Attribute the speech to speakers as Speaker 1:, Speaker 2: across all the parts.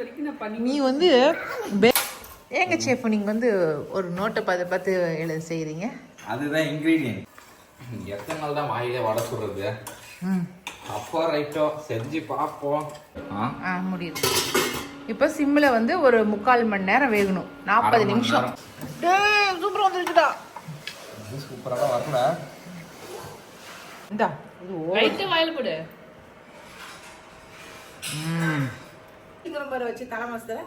Speaker 1: வரைக்கும் நான் பண்ணி.
Speaker 2: நீ வந்து ஏங்க செஃப் நீங்கள் வந்து ஒரு நோட்டை பார்த்து பார்த்து எழுத செய்கிறீங்க?
Speaker 3: அதுதான் இன்க்ரீடியன்ட். எத்தனை நாள் தான் வாயிலே வடை சுடுறது? அப்போ ரைட்டோ செஞ்சு பார்ப்போம்.
Speaker 2: முடியுது. இப்போ சிம்மில் வந்து ஒரு 3/4 மணி நேரம் வேகணும். 40 நிமிஷம். சூப்பராக வந்துருக்குடா.
Speaker 3: சூப்பராக வரல.
Speaker 2: இந்தா
Speaker 1: ரைட்டு வாயில் போடு.
Speaker 2: வச்சு தலை மாசத்துல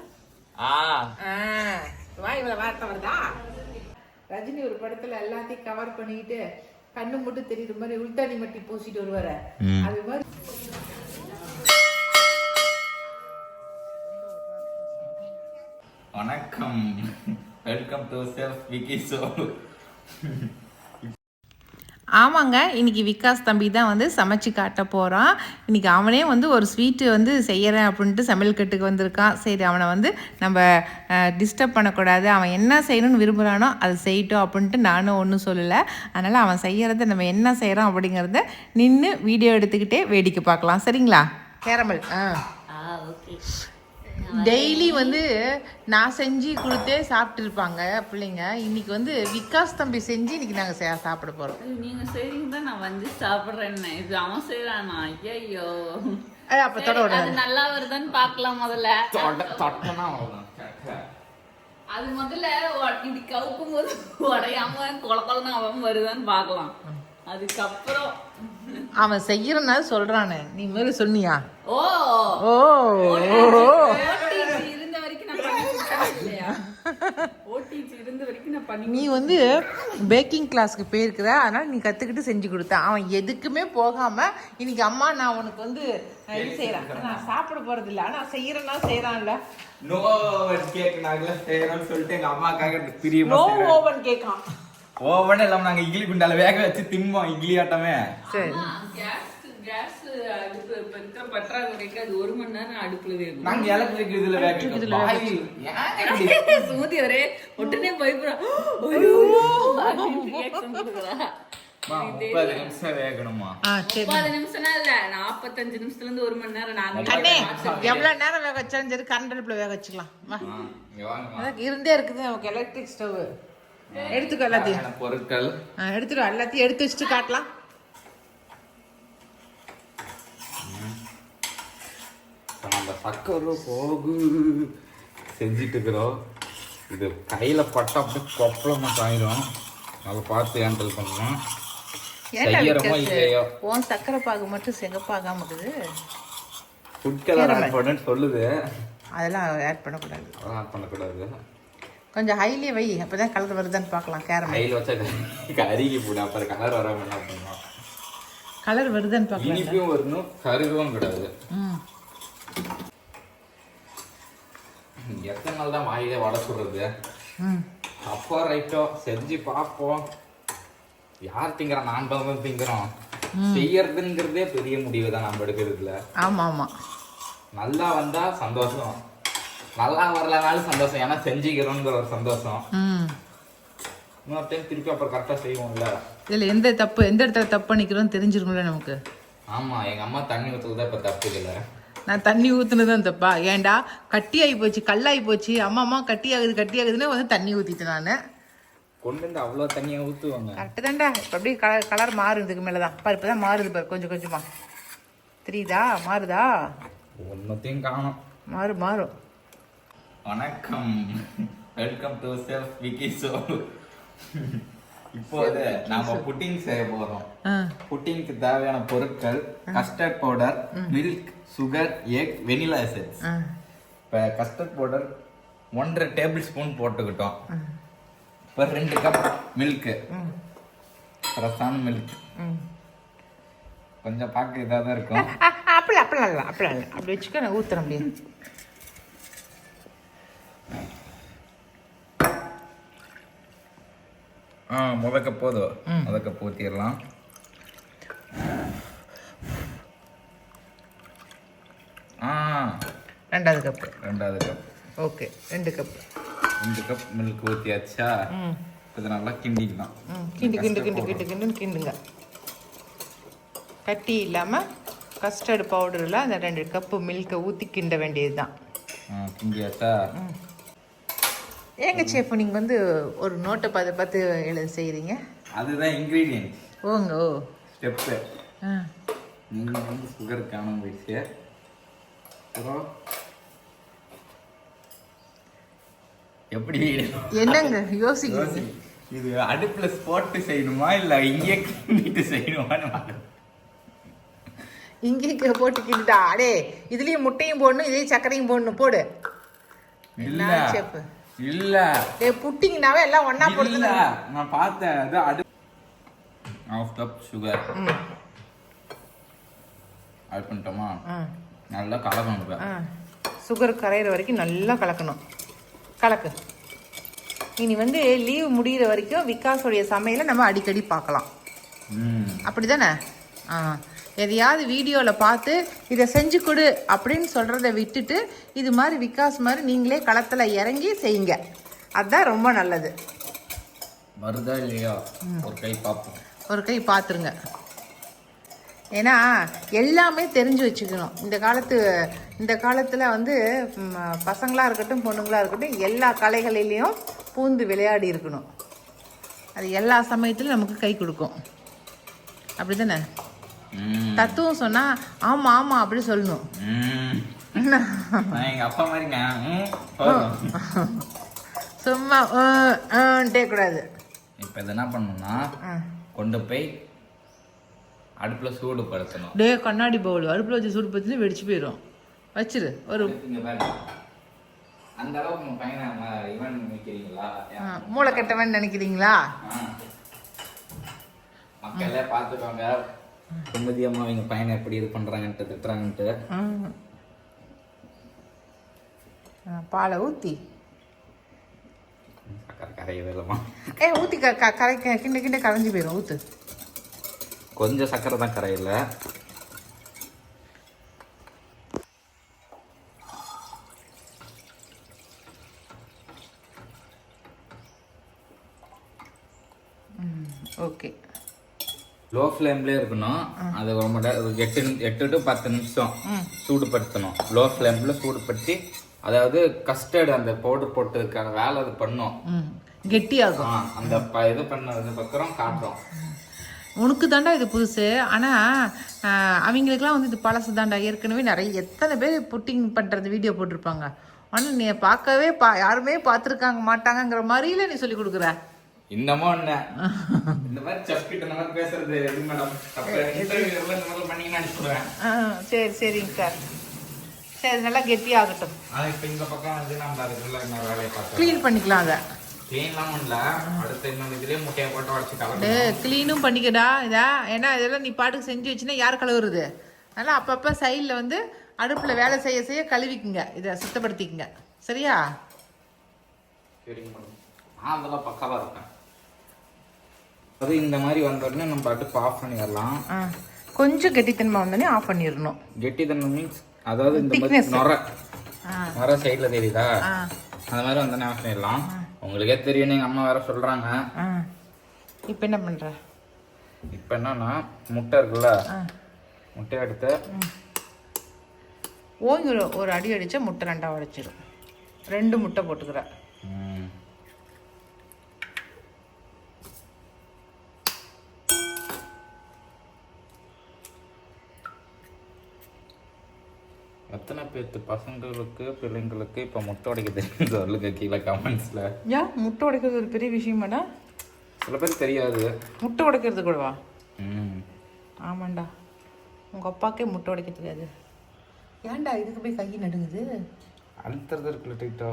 Speaker 2: வாய் வார்த்தை வருதா? ரஜினி ஒரு படத்துல எல்லாத்தையும் கவர் பண்ணிக்கிட்டு கண்ணு மட்டும் தெரியுற மாதிரி உள்தானி மட்டி பூசிட்டு வருவாரு. அது மாதிரி
Speaker 3: வணக்கம், welcome to self wiki show.
Speaker 2: ஆமாங்க, இன்றைக்கி விகாஸ் தம்பி தான் வந்து சமைச்சு காட்ட போகிறான். இன்றைக்கி அவனே வந்து ஒரு ஸ்வீட்டு வந்து செய்கிறேன் அப்படின்ட்டு சமையல் கட்டுக்கு வந்திருக்கான். சரி, அவனை வந்து நம்ம டிஸ்டர்ப் பண்ணக்கூடாது. அவன் என்ன செய்யணும்னு விரும்புகிறானோ அது செய்யட்டும் அப்படின்ட்டு நானும் ஒன்றும் சொல்லலை. அதனால் அவன் செய்கிறத நம்ம என்ன செய்கிறோம் அப்படிங்கிறத நின்று வீடியோ எடுத்துக்கிட்டே வேடிக்கை பார்க்கலாம். சரிங்களா? Caramel
Speaker 1: okay.
Speaker 2: டெய்லி வந்து நான் செஞ்சு கொடுத்தே சாப்பிட்டுருப்பாங்க பிள்ளைங்க. இன்னைக்கு வந்து விகாஸ் தம்பி செஞ்சு இன்னைக்கு நாங்கள் சாப்பிட போகிறோம்.
Speaker 1: நீங்கள் செய்றீங்க தான் நான் வந்து சாப்பிட்றேன்னு. இது அவன் செய்கிறானா? ஐயோ,
Speaker 2: அப்போ தொட
Speaker 1: அது நல்லா வருதான்னு பார்க்கலாம் முதல்ல. அது முதல்ல இது கவுக்கும் போது உடையாம கொலக்கொலன்னு அவன் வருதான்னு பார்க்கலாம். அதுக்கப்புறம்
Speaker 2: அவன் செய்யறனால சொல்றானே. நீ முதல்ல சொன்னியா?
Speaker 1: ஓ
Speaker 2: ஓ
Speaker 1: இருந்த வரைக்கும் நான் பண்ணி இல்லையா? ஓடிஜி இருந்த வரைக்கும் நான் பண்ணி.
Speaker 2: நீ வந்து பேக்கிங் கிளாஸ்க்கு போயிருக்கிற, அதனால நீ கத்துக்கிட்டு செஞ்சு கொடுத்த. அவன் எதுக்குமே போகாம இன்னைக்கு அம்மா நான் உனக்கு வந்து இது செய்யறேன், நான் சாப்பிட போறது இல்லை ஆனா செய்யறேன்னா செய்யறான்ல.
Speaker 3: நோ ஓவன் கேக் நாங்களே செய்யறோம்னு சொல்லிட்டு எங்க அம்மாக்காக பிரியமா
Speaker 2: நோ ஓவன் கேக்கான்.
Speaker 3: ஓவன் எல்லாம் நாங்க இட்லி குண்டால வேக வச்சு திம்போம் இட்லி ஆட்டமே.
Speaker 2: சரி,
Speaker 1: கேஸ் அடுப்பு இருக்கிற பற்றாக்குறைக்கு அது 1 மணி நேரம் அடுப்புல வேகும்.
Speaker 3: நாங்க எலக்ட்ரிக் இதுல வேக
Speaker 1: சுமதி ஒரே உடனே பயப்படுறா.
Speaker 3: 30 நிமிஷம் வேகணுமா?
Speaker 1: 30 நிமிஷம்னா இல்ல, 45 நிமிஷத்துல இருந்து 1 மணி நேரம்.
Speaker 2: அண்ணே எவ்வளவு நேரம் வேக வச்சாலும் சரி கரண்ட் அடுப்புல வேக வச்சுக்கலாம். இருந்தே இருக்குது நமக்கு எலக்ட்ரிக் ஸ்டவ். எடுத்துக்கோ எல்லாத்தையும்
Speaker 3: பொருட்கள்
Speaker 2: எடுத்துக்கோ, எல்லாத்தையும் எடுத்து வச்சுட்டு காட்டலாம்.
Speaker 3: நம்ம சக்கரை போகு செஞ்சிட்டு இருக்கிறோம். இது கையில பட்ட அப்படியே கொப்பளமா காயிரும். நல்லா பார்த்து ஹேண்டில் பண்ணணும். செய்யறோமோ இல்லையோ.
Speaker 2: உன் சக்கரை பாகு மட்டும் செகப்பாகாம இருக்குது.
Speaker 3: ஃபுட் கலர் ஆட் பண்ணுன்னு சொல்லுது.
Speaker 2: அதெல்லாம் ஆட் பண்ணக்கூடாது.
Speaker 3: அதெல்லாம் ஆட் பண்ணக்கூடாது.
Speaker 2: கொஞ்சம் ஹைலி வை, அப்பதான் கலர் வருதான்னு பார்க்கலாம். கேரமல்
Speaker 3: ஹைல வச்சா கருகி போடு, அப்புறம் கலர் வராம என்ன பண்ணலாம்?
Speaker 2: கலர் வருதான்னு பார்க்கலாம்.
Speaker 3: இனிப்பும் வரணும், கருகவும் கூடாது. எத்தனை நாள் தான் வாயிலே வடை சுடுறது? அப்போ ரைட்டோ செஞ்சு பார்ப்போம். யார் திங்கிறோம்? நான் தான் திங்கிறோம். செய்யறதுங்கிறதே பெரிய முடிவு தான் நம்ம எடுக்கிறதுல.
Speaker 2: ஆமா ஆமா.
Speaker 3: நல்லா வந்தா சந்தோஷம், நல்லா வரலனாலும் சந்தோஷம். ஏன்னா செஞ்சுக்கிறோங்கிற ஒரு சந்தோஷம். இன்னொரு டைம் திருப்பி அப்புறம் கரெக்டா செய்வோம்ல.
Speaker 2: இதுல எந்த இடத்துல தப்பு பண்ணிக்கிறோம் தெரிஞ்சிருக்கும்ல நமக்கு.
Speaker 3: ஆமா, எங்க அம்மா தண்ணி ஊத்துறதுதான் இப்ப தப்பு இல்லை.
Speaker 2: நான் தண்ணி ஊத்துனதுதான் தப்பா? ஏன்டா கட்டியாகி போச்சு, கல்லாகி போச்சு. அம்மா கட்டியாகுதுன்னு வந்து தண்ணி ஊத்திட்டேன் நானு.
Speaker 3: கொண்டு வந்து அவ்வளவு தண்ணியா ஊத்துவாங்க.
Speaker 2: கரெக்டு தான்டா. இப்போ அப்படியே கலர் மாறும். இதுக்கு மேலதான் பாரு, இப்பதான் மாறுது பாரு, கொஞ்சம் கொஞ்சமா தெரியுதா? மாறுதா?
Speaker 3: ஒன்னத்தையும் காணும்.
Speaker 2: மாறும்.
Speaker 3: வணக்கம், welcome to self wiki show. இப்போது நாம புட்டிங் செய்ய போறோம். புட்டிங்க்கு தேவையான பொருட்கள் custard powder, milk, sugar, egg, vanilla essence. இப்போ கஸ்டர்ட் பவுடர் 1.5 டேபிள் ஸ்பூன் போட்டுக்கிட்டோம். இப்போ 2 கப் மில்க், ஃப்ரெஷ்ஷான மில்க். கொஞ்சம் பார்க்க இதாக தான் இருக்கும்.
Speaker 2: அப்படி இல்லை அப்படி வச்சுக்க. நான் ஊத்துறேன் அப்படியே.
Speaker 3: முதக்க போதும், முதக்க ஊற்றிடலாம்.
Speaker 2: ரெண்டாவது cup. Okay, 2 cup.
Speaker 3: 2 cup milk ஊற்றியாச்சா? இது நல்லா கிண்டிக்கலாம்.
Speaker 2: கிண்டுங்க. கட்டி இல்லாமல் கஸ்டர்ட் பவுடரில் அந்த 2 கப்பு மில்கை ஊற்றி கிண்ட வேண்டியது தான்.
Speaker 3: கிண்டியாச்சா?
Speaker 2: ஏங்க செஃப் நீங்கள் வந்து ஒரு நோட்டை பார்த்து எழுத செய்கிறீங்க?
Speaker 3: அதுதான் இன்க்ரீடியன்ட்.
Speaker 2: ஓங்க ஓ
Speaker 3: ஸ்டெப்பு.
Speaker 2: ஆ
Speaker 3: நீங்கள் வந்து சுகர் காணும் போயிடுச்சு. அப்புறம் எப்படி
Speaker 2: என்னங்க யோசிக்கிறீங்க?
Speaker 3: இது அடுப்புல போட்டு செய்யணுமா இல்ல இங்கே கிண்டிட்டு செய்யணுமான்னு
Speaker 2: இங்கே போட்டு கிண்டிட்டா அடே இதுலயும் முட்டையும் போடணும் இதையும் சர்க்கரையும் போடணும் போடு.
Speaker 3: இல்ல
Speaker 2: செஃப்
Speaker 3: இல்ல
Speaker 2: புட்டிங்கனாவே எல்லாம் ஒண்ணா போடுது.
Speaker 3: இல்ல நான் பார்த்தேன். அது அடுப்பு 1/2 கப் சுகர் ஆட் பண்ணிட்டோமா? நல்லா கலக்கணும்.
Speaker 2: சுகர் கரையிற வரைக்கும் நல்லா கலக்கணும். கலக்கு. இனி வந்து லீவ் முடிகிற வரைக்கும் விகாஸோடைய சமையலை நம்ம அடிக்கடி பார்க்கலாம். அப்படிதானே? எதையாவது வீடியோவில் பார்த்து இதை செஞ்சு கொடு அப்படின்னு சொல்கிறத விட்டுட்டு இது மாதிரி விகாஸ் மாதிரி நீங்களே களத்தில் இறங்கி செய்யுங்க. அதுதான் ரொம்ப நல்லது.
Speaker 3: வருதா இல்லையா ஒரு கை பார்ப்போம்.
Speaker 2: ஒரு கை பார்த்துருங்க. ஏன்னா எல்லாமே தெரிஞ்சு வச்சுக்கணும். இந்த காலத்தில் வந்து பசங்களாக இருக்கட்டும் பொண்ணுங்களாக இருக்கட்டும் எல்லா கலைகளிலையும் பூந்து விளையாடி இருக்கணும். அது எல்லா சமயத்திலும் நமக்கு கை கொடுக்கும். அப்படி தானே? தத்துவம் சொன்னால் ஆமாம் ஆமாம் அப்படி சொல்லணும்.
Speaker 3: எங்கள் அப்பா மாதிரிங்க
Speaker 2: சும்மா கூடாது.
Speaker 3: இப்போ இது என்ன பண்ணணும்னா கொண்டு போய் அடுப்புல சூடு படுத்தணும்.
Speaker 2: டே கண்ணாடி பவுல் அடுப்புல வச்சு சூடு படுத்தினா வெடிச்சு போயிடும். வச்சிரு. ஒரு
Speaker 3: அந்த அளவுக்கு உங்க பையனை இவன் நினைக்கிறீங்களா?
Speaker 2: மூளை கெட்டவன் நினைக்கிறீங்களா?
Speaker 3: மக்களே பார்த்துக்கோங்க. சுமதி அம்மா எங்க பையனை எப்படி இது பண்றாங்கன்ட்டு திட்டுறாங்கன்ட்டு.
Speaker 2: பாலை ஊத்தி
Speaker 3: சக்கரை கரையவே இல்லைம்மா.
Speaker 2: ஊத்தி கரை கிண்ட கிண்ட கரைஞ்சி போயிடும். ஊத்து.
Speaker 3: கொஞ்சம் சக்கரை தான் கரையில.
Speaker 2: ஓகே.
Speaker 3: லோ ஃப்ளேம்லேயே இருக்கணும். அது ரொம்ப 8 to 10 நிமிஷம் சூடுபடுத்தணும். லோ ஃப்ளேமில் சூடுபடுத்தி அதாவது கஸ்டர்ட் அந்த பவுடர் போட்டதுக்கான வேலை அது பண்ணும்.
Speaker 2: கெட்டியாகும்.
Speaker 3: அந்த இது பண்ணதுக்கு அப்புறம் காட்டுறோம்.
Speaker 2: உனக்கு தாண்டா இது புதுசு. ஆனால் அவங்களுக்குலாம் வந்து இது பழசு தாண்டா. ஏற்கனவே நிறைய எத்தனை பேர் புட்டிங் பண்ணுறது வீடியோ போட்டிருப்பாங்க. ஆனால் நீ பார்க்கவே யாருமே பார்த்துருக்காங்க மாட்டாங்கங்கிற மாதிரில நீ சொல்லி கொடுக்குற.
Speaker 3: இன்னமும் என்ன இந்த மாதிரி செஃப் கிட்ட நம்ம பேசுறது எது மேடம்? இன்டர்வியூல இந்த மாதிரி பண்ணீங்கன்னு நினைச்சுடுவேன்.
Speaker 2: சரி சரிங்க சார். சரி நல்லா கெட்டியாகட்டும்.
Speaker 3: இப்போ இந்த பக்கம் வந்து நம்ம அதுக்குள்ள இன்னொரு வேலையை பார்க்கலாம்.
Speaker 2: க்ளீன் பண்ணிக்கலாம். அதை
Speaker 3: க்ளீன்லாம் பண்ணல. அடுத்த இன்னொரு இதுலேயே முட்டையை போட்டு உடச்சு
Speaker 2: க்ளீனும் பண்ணிக்கடா. இதா ஏன்னா இதெல்லாம் நீ பாட்டுக்கு செஞ்சு வச்சுன்னா யார் கழுவுறது? அதனால் அப்பப்போ சைடில் வந்து அடுப்பில் வேலை செய்ய செய்ய கழுவிக்குங்க. இதை சுத்தப்படுத்திக்குங்க. சரியா?
Speaker 3: சரிங்க மேடம். அதெல்லாம் பக்காவாக இருக்கேன். அது இந்த மாதிரி வந்தோடனே நம்ம அடுப்பு ஆஃப் பண்ணிடலாம்.
Speaker 2: கொஞ்சம் கெட்டித்தன்மை வந்தோடனே ஆஃப் பண்ணிடணும்.
Speaker 3: கெட்டித்தன்மை மீன்ஸ் அதாவது இந்த மாதிரி நொரை சைடில் தெரியுதா? அந்த மாதிரி வந்தோடனே ஆஃப் பண்ணிடலாம். உங்களுக்கே தெரியும். எங்கள் அம்மா வேற சொல்கிறாங்க.
Speaker 2: இப்போ என்ன பண்ணுற?
Speaker 3: இப்போ என்னன்னா முட்டை இருக்குல்ல, முட்டையை எடுத்து
Speaker 2: ஓங்கி ஒரு அடி அடித்தா முட்டை 2 உடைச்சிடும். 2 முட்டை போட்டுக்கிறேன்.
Speaker 3: எத்தனை பேர்த்து பசங்களுக்கு பிள்ளைங்களுக்கு இப்போ முட்டை உடைக்க தெரியும் சொல்லுங்க கீழே கமெண்ட்ஸில்.
Speaker 2: ஏன் முட்டை உடைக்கிறது ஒரு பெரிய விஷயமாடா?
Speaker 3: சில பேர் தெரியாது.
Speaker 2: முட்டை உடைக்கிறது கூடவா? ஆமாண்டா. உங்கள் அப்பாக்கே முட்டை உடைக்க தெரியாது. ஏன்டா இதுக்கு போய் கை நடுங்குது?
Speaker 3: அழுத்துறது இருக்குல்ல டைட்டோ,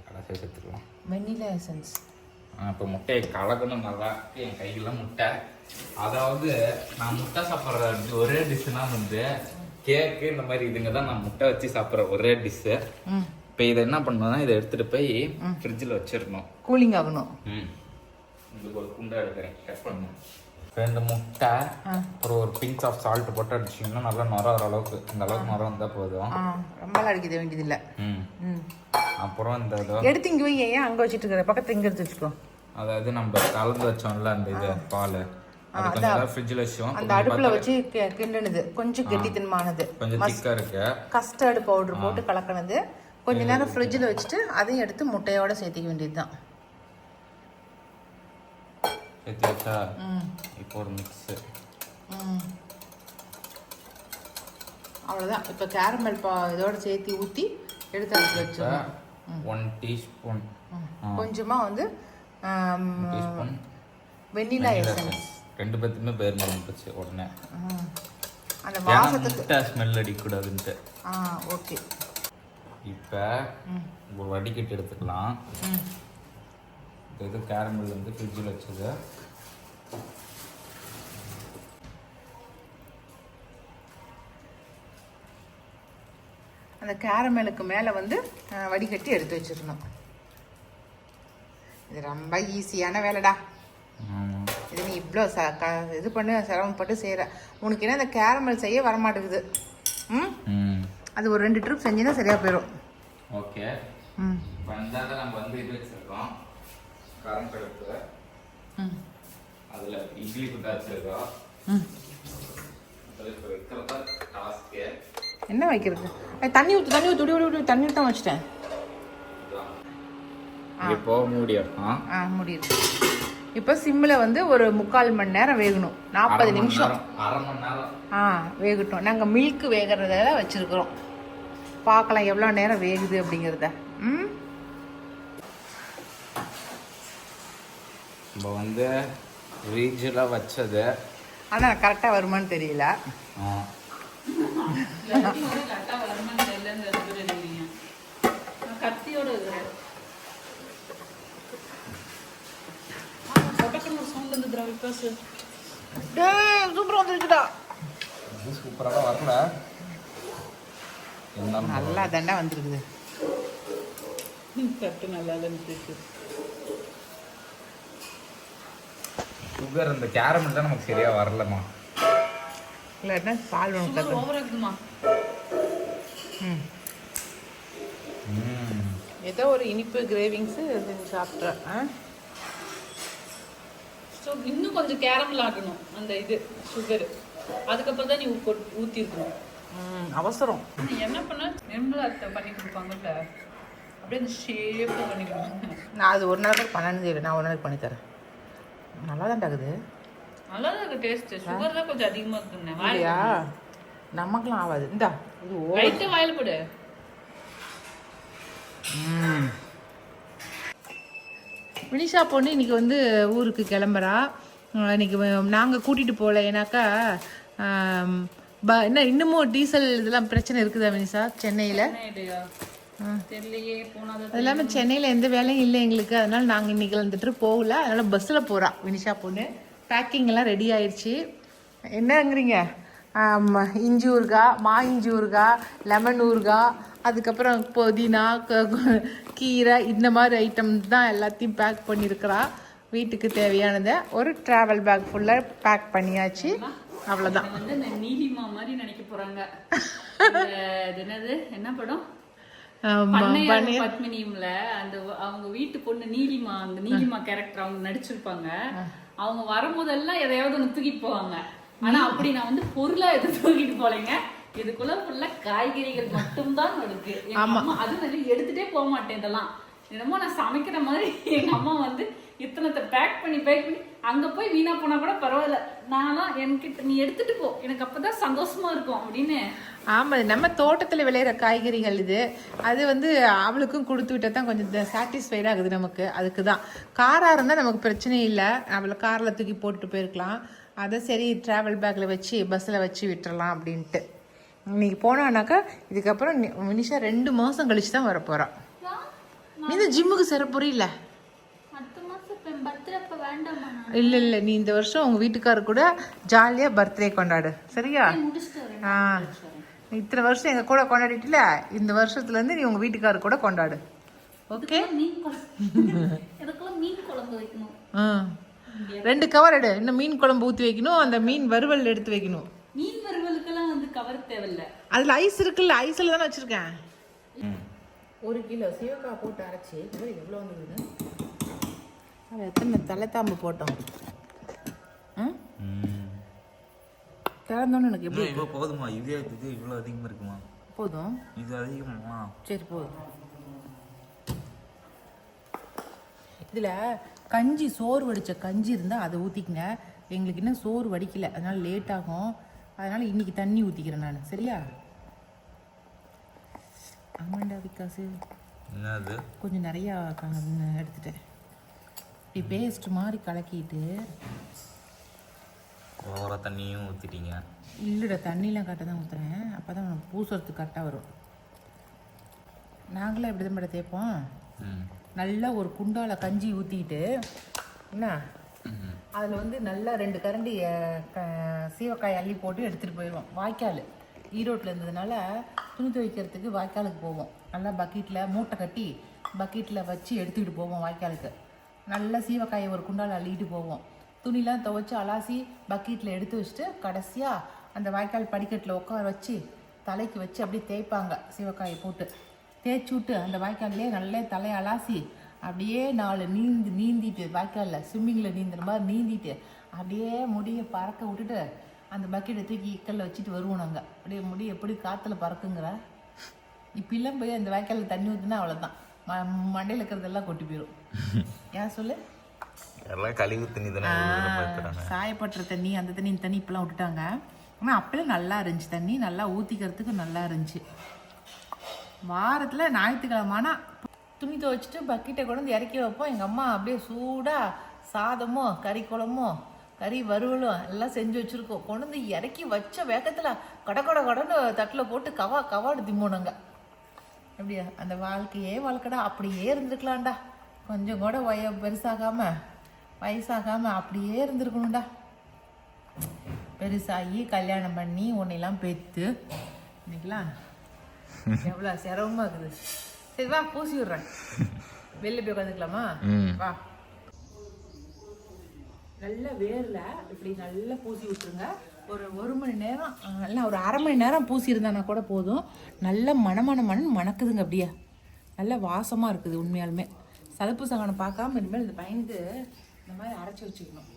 Speaker 3: கடைசியாக சேர்த்துக்கலாம்.
Speaker 2: Vanilla essence.
Speaker 3: இப்போ முட்டையை கலக்கணும் நல்லா. என் கையில் முட்டை. அதாவது நான் முட்டை சாப்பிட்ற ஒரே டிஷ்ஷுனா வந்து கேக்கு இந்த மாதிரி இதுங்க தான் நான் முட்டை வச்சு சாப்பிட்ற ஒரே டிஷ்ஷு. இப்போ இதை என்ன பண்ணணும்னா இதை எடுத்துகிட்டு போய் ஃப்ரிட்ஜில் வச்சிடணும்.
Speaker 2: கூலிங் ஆகணும்.
Speaker 3: உங்களுக்கு ஒரு குண்டை எடுக்கிறேன். கட் பண்ணணும். 2 முட்டை அப்புறம் ஒரு பிஞ்ச் ஆஃப் சால்ட் போட்டு அடிச்சிங்கன்னா நல்லா நுர வர அளவுக்கு இந்த அளவுக்கு நுர வந்தால் போதும்.
Speaker 2: ரொம்பலாம் அடிக்க வேண்டியதில்லை.
Speaker 3: அப்புறம் இந்த
Speaker 2: எடுத்து இங்கே போய் ஏன் அங்கே வச்சுட்டு இருக்கிற பக்கத்தில் இங்கே எடுத்து வச்சுக்கோ.
Speaker 3: அதாவது நம்ம கலந்து வச்சோம்ல அந்த இது பால் அது கொஞ்சம் நேரம் ஃப்ரிட்ஜில் வச்சோம்.
Speaker 2: அந்த அடுப்பில் வச்சு கிண்டுனது கொஞ்சம் கெட்டித்தனமானது,
Speaker 3: கொஞ்சம் திக்காக இருக்கு.
Speaker 2: கஸ்டர்டு பவுடர் போட்டு கலக்கினது. கொஞ்ச நேரம் ஃப்ரிட்ஜில் வச்சுட்டு அதையும் எடுத்து முட்டையோட சேர்த்திக்க வேண்டியது தான்.
Speaker 3: சேர்த்து வச்சா இப்போ ஒரு மிக்ஸு.
Speaker 2: அவ்வளோதான். இப்போ கேரமல் இதோட சேர்த்து ஊற்றி எடுத்து அடுத்து வச்சோம்.
Speaker 3: 1 டீஸ்பூன்
Speaker 2: கொஞ்சமாக வந்து வெண்ணிலா எசன்ஸ்.
Speaker 3: 2 பேத்துக்குமே பேர் மறந்துச்சு உடனே.
Speaker 2: அந்த வாசத்துக்கு
Speaker 3: ஸ்மெல் அடிக்கக்கூடாதுன்ட்டு.
Speaker 2: ஓகே.
Speaker 3: இப்போ ஒரு வடிகட்டி எடுத்துக்கலாம். இது கேரமல் வந்து ஃப்ரிட்ஜில் வச்சது.
Speaker 2: அந்த கேரமலுக்கு மேலே வந்து வடிகட்டி எடுத்து வச்சிடணும். இது ரொம்ப ஈஸியான வேலைடா. இது நீ இவ்வளோ இது பண்ணி சிரமப்பட்டு செய்கிற. உனக்கு என்ன இந்த கேரமல் செய்ய வரமாட்டேங்குது. அது ஒரு 2 ட்ரிப் செஞ்சுன்னா சரியாக போயிடும்.
Speaker 3: ஓகே. வந்தால் நம்ம வந்து இது வச்சுருக்கோம் கரண்ட் அடுப்பு. அதில் இட்லி குட்டா வச்சுருக்கோம். அதில் இப்போ வைக்கிறதா டாஸ்க்கு.
Speaker 2: என்ன வைக்கிறது? தண்ணி ஊற்றி தண்ணி ஊற்ற வச்சுட்டேன்.
Speaker 3: இப்போ மூடி வைப்போம்.
Speaker 2: மூடிடு. இப்போ சிம்மில் வந்து ஒரு 3/4 மணி நேரம் வேகணும். 40 நிமிஷம்.
Speaker 3: அரை மணி நேரம்
Speaker 2: வேகட்டும். நாங்கள் மில்க் வேகிறத வச்சுருக்குறோம். பார்க்கலாம் எவ்வளோ நேரம் வேகுது அப்படிங்கிறத.
Speaker 3: இப்போ வந்து ரீஜில் வச்சது.
Speaker 2: ஆனால் கரெக்டாக வருமானு தெரியல.
Speaker 1: கத்தியோட
Speaker 2: சூப்பராக வந்துருக்குடா.
Speaker 3: சூப்பராக வரல,
Speaker 2: நல்லா தாண்டா வந்துருக்குது.
Speaker 1: கட்டு நல்லா இருந்துச்சு.
Speaker 3: சுகர் இந்த கேரமல் தான் நமக்கு சரியா வரலமா.
Speaker 2: இல்லைன்னா பால் வேணும்.
Speaker 1: ஓவரா இருக்குமா?
Speaker 2: ஏதோ ஒரு இனிப்பு கிரேவிங்ஸு செஞ்சு சாப்பிட்றேன்.
Speaker 1: ஸோ இன்னும் கொஞ்சம் கேரமல் ஆகணும் அந்த இது சுகர். அதுக்கப்புறம் தான் நீ ஊற்றிருக்கணும்.
Speaker 2: அவசரம்.
Speaker 1: என்ன பண்ண நிர்மலா அத்தை பண்ணி கொடுப்பாங்கல்ல, அப்படியே அந்த ஷேப்பாக பண்ணி கொடுப்பாங்க.
Speaker 2: நான் அது ஒரு நாளைக்கு பண்ணணும் இல்லை, நான் ஒரு நாளைக்கு பண்ணித்தரேன். நல்லா தான் ஆகுது.
Speaker 1: நல்லா தான் இருக்குது டேஸ்ட்டு. சுகர் தான் கொஞ்சம் அதிகமாக இருக்குண்ணே.
Speaker 2: வாயா நமக்குலாம் ஆகாது. இந்தா இது
Speaker 1: லைட்டாக வாயில் போடு.
Speaker 2: வினிஷா பொண்ணு இன்னைக்கு வந்து ஊருக்கு கிளம்புறா. இன்னைக்கு நாங்கள் கூட்டிகிட்டு போகல. ஏன்னாக்கா என்ன இன்னமும் டீசல் இதெல்லாம் பிரச்சனை இருக்குதா வினிஷா சென்னையில்? அது இல்லாமல் சென்னையில் எந்த வேலையும் இல்லை எங்களுக்கு. அதனால் நாங்கள் இன்னைக்கு வந்துட்டு போகல. அதனால் பஸ்ஸில் போகிறா வினிஷா பொண்ணு. பேக்கிங் எல்லாம் ரெடி ஆயிடுச்சு. என்னங்கிறீங்க? இஞ்சி ஊறுகாய், இஞ்சி ஊறுகாய், லெமன் ஊறுகாய், அதுக்கப்புறம் புதினா, கீரை, இந்த மாதிரி ஐட்டம் தான் எல்லாத்தையும் பேக் பண்ணியிருக்கிறா. வீட்டுக்கு தேவையானதை ஒரு ட்ராவல் பேக் ஃபுல்லாக பேக் பண்ணியாச்சு. அவ்வளோதான்.
Speaker 1: வந்து இந்த நீலிமா மாதிரி நினைக்க போகிறாங்க. என்னது என்ன படம்? பத்மினியம்ல அந்த அவங்க வீட்டு பொண்ணு நீலிமா, அந்த நீலிமா கேரக்டர் அவங்க நடிச்சிருப்பாங்க. அவங்க வரும்போதெல்லாம் எதையாவது ஒன்று தூக்கிட்டு போவாங்க. ஆனா அப்படி நான் வந்து பொருளா எதுவும் தூக்கிட்டு போலைங்க. இதுக்குள்ள ஃபுல்லா காய்கறிகள் மட்டும்தான் இருக்கு. அம்மா அது வந்து எடுத்துட்டே போக மாட்டேன். இதெல்லாம் என்னமோ நான் சமைக்கிற மாதிரி எங்க அம்மா வந்து இத்தனத்தை பேக் பண்ணி அங்க போய் வீணா போனா கூட பரவாயில்ல, நான்லாம் என்கிட்ட நீ எடுத்துட்டு போ, எனக்கு அப்பதான் சந்தோஷமா இருக்கும் அப்படின்னு.
Speaker 2: ஆமாம், நம்ம தோட்டத்தில் விளையிற காய்கறிகள் இது. அது வந்து அவளுக்கும் கொடுத்து விட்டால் தான் கொஞ்சம் சாட்டிஸ்ஃபைட் ஆகுது நமக்கு. அதுக்கு தான். காராக இருந்தால் நமக்கு பிரச்சனை இல்லை, அவளை காரில் தூக்கி போட்டு போயிருக்கலாம். அதை சரி ட்ராவல் பேக்கில் வச்சு பஸ்ஸில் வச்சு விட்டுறலாம் அப்படின்ட்டு. இன்னைக்கு போனான்னாக்கா இதுக்கப்புறம் மினிஷா 2 மாதம் கழிச்சு தான் வர போகிறா. நீ இந்த ஜிம்முக்கு சேர போறீல்ல? இல்லை நீ இந்த வருஷம் உங்கள் வீட்டுக்காரர் கூட ஜாலியாக பர்த்டே கொண்டாடு, சரியா? இத்தனை வருஷம் எங்கள் கூட கொண்டாடிட்டுல, இந்த வருஷத்துலேருந்து நீ உங்கள் வீட்டுக்காரர் கூட கொண்டாடு. ஓகே?
Speaker 1: மீன் குழம்பு வைக்கணும்.
Speaker 2: 2 கவர் எடு. இன்னும் மீன் குழம்பு ஊற்றி வைக்கணும். அந்த மீன் வறுவல் எடுத்து வைக்கணும்.
Speaker 1: மீன் வறுவலுக்கெல்லாம் வந்து கவர் தேவையில்லை.
Speaker 2: அதில் ஐஸ் இருக்குல்ல, ஐஸில் தானே வச்சுருக்கேன். 1 கிலோ சீவக்காய் போட்டு அரைச்சி எவ்வளோ வந்துருக்குது? அது எத்தனை தலைத்தாம்பு போட்டோம்? திறந்தோன்னு எனக்கு எப்படி
Speaker 3: இவ்வளோ போதுமா? இது இவ்வளோ அதிகமாக இருக்குமா?
Speaker 2: போதும்,
Speaker 3: இது அதிகமா?
Speaker 2: சரி போதும். இதில் கஞ்சி, சோறு வடித்த கஞ்சி இருந்தால் அதை ஊற்றிக்கங்க. எங்களுக்கு இன்னும் சோறு வடிக்கலை, அதனால் லேட் ஆகும். அதனால் இன்றைக்கி தண்ணி ஊற்றிக்கிறேன் நான், சரியா? ஆமாண்டா விகாசு,
Speaker 3: என்னது
Speaker 2: கொஞ்சம் நிறையா எடுத்துட்டேன். இப்படி பேஸ்ட் மாதிரி கலக்கிட்டு
Speaker 3: ஓவராக தண்ணியும் ஊற்றிட்டீங்க.
Speaker 2: இல்லைடா, தண்ணிலாம் கரெக்டாக தான் ஊற்றுறேன், அப்போ தான் பூசுறதுக்கு கரெக்டாக வரும். நாங்களும் எப்படி தான் மேடம் தேய்ப்போம். நல்லா ஒரு குண்டால கஞ்சி ஊற்றிக்கிட்டு என்ன அதில் வந்து நல்லா 2 கரண்டி சீவக்காய் அள்ளி போட்டு எடுத்துகிட்டு போயிடுவோம். வாய்க்கால் ஈரோட்டில் இருந்ததுனால துணி துவைக்கிறதுக்கு வாய்க்காலுக்கு போவோம். நல்லா பக்கெட்டில் மூட்டை கட்டி பக்கெட்டில் வச்சு எடுத்துக்கிட்டு போவோம் வாய்க்காலுக்கு. நல்லா சீவக்காயை ஒரு குண்டால் அள்ளிட்டு போவோம். துணிலாம் துவைச்சி அலாசி பக்கெட்டில் எடுத்து வச்சுட்டு கடைசியாக அந்த வாய்க்கால் படிக்கட்டில் உட்கார வச்சு தலைக்கு வச்சு அப்படியே தேய்ப்பாங்க. சீவக்காயை போட்டு தேய்ச்சி விட்டு அந்த வாய்க்கால்லே நல்லா தலையை அலாசி அப்படியே 4 நீந்திட்டு வாய்க்காலில் ஸ்விம்மிங்கில் நீந்துற மாதிரி நீந்திட்டு அப்படியே முடியை பறக்க விட்டுட்டு அந்த பக்கெட்டை தூக்கி இக்கல்ல வச்சுட்டு வருவோம். நாங்கள் அப்படியே முடி எப்படி காற்றுல பறக்குங்கிற. இப்பெல்லாம் போய் அந்த வாய்க்காலில் தண்ணி ஊற்றுனா அவ்வளோதான், மண்டையில் இருக்கிறதெல்லாம் கொட்டி போயிடும். ஏன் சொல்லு,
Speaker 3: எல்லாம் கழிவு தண்ணி தானே,
Speaker 2: சாயப்பட்டுற தண்ணி, அந்த தண்ணி இந்த தண்ணி இப்பெல்லாம் விட்டுட்டாங்க. ஆனால் அப்பெல்லாம் நல்லா இருந்துச்சு, தண்ணி நல்லா ஊற்றிக்கிறதுக்கு நல்லா இருந்துச்சு. வாரத்தில் ஞாயிற்றுக்கிழமானா துணி துவைச்சிட்டு பக்கெட்டை கொண்டு வந்து இறக்கி வைப்போம். எங்கள் அம்மா அப்படியே சூடாக சாதமோ கறி குழம்போ கறி வறுவலும் எல்லாம் செஞ்சு வச்சுருக்கோம். கொண்டு வந்து இறக்கி வச்ச வேகத்தில் கடன்னு தட்டில் போட்டு கவாடு திம்போனங்க. அப்படியா அந்த வாழ்க்கையே வாழ்க்கடா, அப்படியே இருந்திருக்கலாம்டா. கொஞ்சம் கூட பெருசாகாமல் வயசாகாமல் அப்படியே இருந்திருக்கணும்டா. பெருசாகி கல்யாணம் பண்ணி உன்னையெல்லாம் பெற்று இன்னைக்கெல்லாம் எவ்வளோ சிரமமாக இருக்குது. சரி வா பூசி விட்றேன், வெளில போய் உட்காந்துக்கலாமா? வா, நல்ல வேரில் இப்படி நல்லா பூசி விட்டுருங்க. ஒரு 1 மணி நேரம், நல்லா ஒரு அரை மணி நேரம் பூசி இருந்தானா கூட போதும். நல்ல மணக்குதுங்க, அப்படியே நல்ல வாசமாக இருக்குது. உண்மையாலுமே சலுப்பு சகனம் பார்க்காம இனிமேல் இந்த பையனுக்கு இந்த மாதிரி அரைச்சி வச்சுக்கணும்.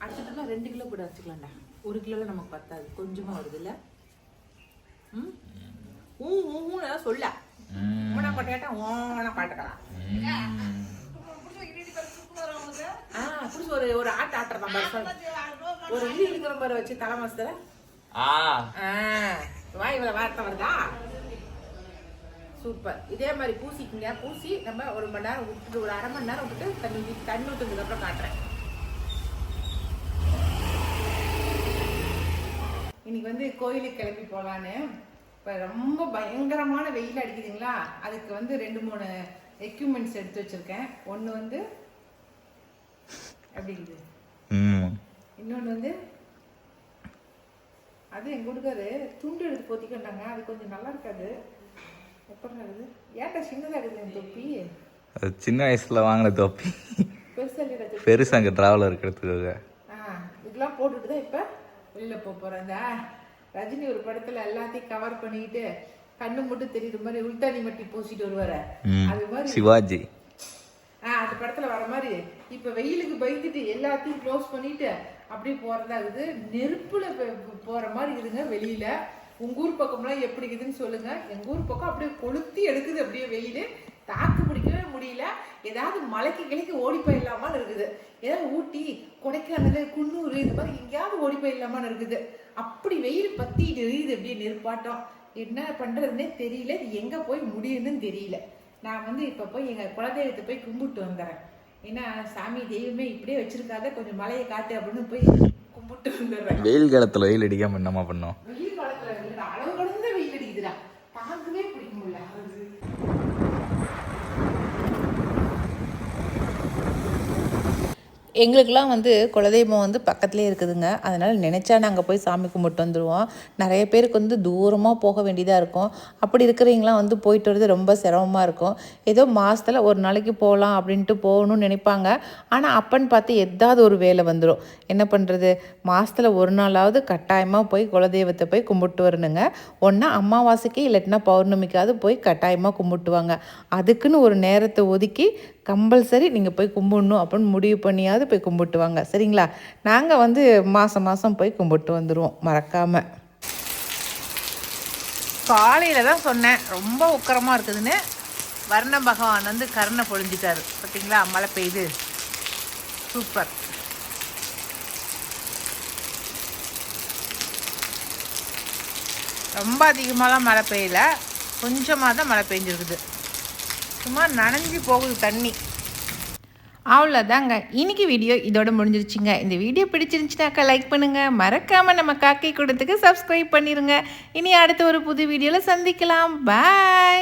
Speaker 2: அரைச்சிட்டோம்னா 2 கிலோ கூட அரைச்சிக்கலாம்டா. 1 கிலோவில் நமக்கு பத்தாது, கொஞ்சமாக வருது இல்லை? சொல்ல ஊனா கொட்டையாட்டா ஓனா காட்டுக்கலாம். புதுசு ஒரு ஆட்டு ஆட்டுறதான் ஒரு இருக்கிற மாதிரி வச்சு தலை மாசத்துல வாய் வார்த்தை வருதா? சூப்பர். இதே மாதிரி பூசிக்குங்க. பூசி நம்ம 1 மணி நேரம் விட்டுட்டு, ஒரு அரை மணி நேரம் விட்டுட்டு தண்ணி ஊற்றுனதுக்கு அப்புறம் காட்டுறேன். இன்னைக்கு வந்து கோயிலுக்கு கிளம்பி போகலான்னு. இப்போ ரொம்ப பயங்கரமான வெயில் அடிக்குதுங்களா, அதுக்கு வந்து 2-3 எக்யூப்மெண்ட்ஸ் எடுத்து வச்சிருக்கேன். ஒன்று வந்து அப்படி இருக்குது, இன்னொன்று வந்து அது எங்கள் வீட்டுக்காரு துண்டு எடுத்து போத்திக்கிட்டாங்க. அது கொஞ்சம் நல்லா இருக்காது. எப்படி இருக்குது? ஏன்டா சின்னதாக இருக்குது என் தொப்பி?
Speaker 3: அது சின்ன வயசுல வாங்கின தொப்பி,
Speaker 2: பெருசாக
Speaker 3: பெருசு அங்கே ட்ராவலர் இருக்கிறதுக்காக.
Speaker 2: இதெல்லாம் போட்டுட்டு தான் இப்போ வெளியில் போகிறேன். இந்த ரஜினி ஒரு படத்துல எல்லாத்தையும் கவர் பண்ணிக்கிட்டு கண்ணு மட்டும் தெரியுற மாதிரி உள்தானி மட்டி பூசிட்டு வருவாரு, அது மாதிரி
Speaker 3: சிவாஜி
Speaker 2: அந்த படத்துல வர மாதிரி இப்ப வெயிலுக்கு பயந்துட்டு எல்லாத்தையும் க்ளோஸ் பண்ணிட்டு அப்படியே போறதா இருக்குது. நெருப்புல போற மாதிரி இருக்குதுங்க வெளியில. உங்க ஊர் பக்கம்லாம் எப்படி இருக்குதுன்னு சொல்லுங்க. எங்க ஊர் பக்கம் அப்படியே கொளுத்தி எடுக்குது, அப்படியே வெயில் தாக்கு பிடிக்கவே முடியல. ஏதாவது மலைக்கு கிளைக்கு ஓடி போயிடலாமான்னு இருக்குது. ஏதாவது ஊட்டி, கொடைக்கானல், குன்னூர் இந்த மாதிரி எங்கேயாவது ஓடி போயிடலாமான்னு இருக்குது. அப்படி வெயில் பத்திட்டு இருக்குது, அப்படியே நெருப்பாட்டம். என்ன பண்றதுன்னே தெரியல, இது எங்க போய் முடியுதுன்னு தெரியல. நான் வந்து இப்ப போய் எங்க குலதெய்வத்தை போய் கும்பிட்டு வந்துடுறேன். ஏன்னா சாமி தெய்வமே இப்படியே வச்சிருக்காத, கொஞ்சம் மலையை காட்டு அப்படின்னு போய் கும்பிட்டு வந்துடுறேன்.
Speaker 3: வெயில் காலத்துல வெயில் அடிக்காம என்னமா பண்ணோம்?
Speaker 2: வெயில் காலத்துல அளவு கடந்த வெயில் அடிக்குதுடா, தாக்கவே பிடிக்க முடியல. எங்களுக்கெல்லாம் வந்து குலதெய்வம் வந்து பக்கத்துலேயே இருக்குதுங்க. அதனால் நினச்சா நாங்கள் போய் சாமி கும்பிட்டு வந்துடுவோம். நிறைய பேருக்கு வந்து தூரமாக போக வேண்டியதாக இருக்கும். அப்படி இருக்கிறவங்களாம் வந்து போயிட்டு வரது ரொம்ப சிரமமாக இருக்கும். ஏதோ மாதத்தில் ஒரு நாளைக்கு போகலாம் அப்படின்ட்டு போகணும்னு நினைப்பாங்க. ஆனால் அப்பன்னு பார்த்து எதாவது ஒரு வேலை வந்துடும். என்ன பண்ணுறது, மாதத்தில் ஒரு நாளாவது கட்டாயமாக போய் குலதெய்வத்தை போய் கும்பிட்டு வரணுங்க. ஒன்றா அமாவாசைக்கு இல்லாட்டினா பௌர்ணமிக்காவது போய் கட்டாயமாக கும்பிட்டுவாங்க. அதுக்குன்னு ஒரு நேரத்தை ஒதுக்கி கம்பல்சரி நீங்கள் போய் கும்பிடணும் அப்படின்னு முடிவு பண்ணியாவது போய் கும்பிட்டு வாங்க. சரிங்களா? நாங்கள் வந்து மாதம் மாதம் போய் கும்பிட்டு வந்துடுவோம் மறக்காமல். காலையில் தான் சொன்னேன் ரொம்ப உக்கரமாக இருக்குதுன்னு. வர்ண பகவான் வந்து கருணை பொழிஞ்சிட்டாரு. பார்த்தீங்களா மழை பெய்யுது. சூப்பர். ரொம்ப அதிகமாகலாம் மழை பெய்யல, கொஞ்சமாக தான் மழை பெஞ்சிருக்குது. சும்மா நனைஞ்சி போகுது தண்ணி. அவ்வளோதாங்க, இன்னைக்கு வீடியோ இதோட முடிஞ்சிருச்சுங்க. இந்த வீடியோ பிடிச்சிருந்துச்சுனாக்கா லைக் பண்ணுங்கள், மறக்காமல் நம்ம காக்கை கூடத்துக்கு சப்ஸ்கிரைப் பண்ணிடுங்க. இனி அடுத்த ஒரு புது வீடியோவில் சந்திக்கலாம். பாய்.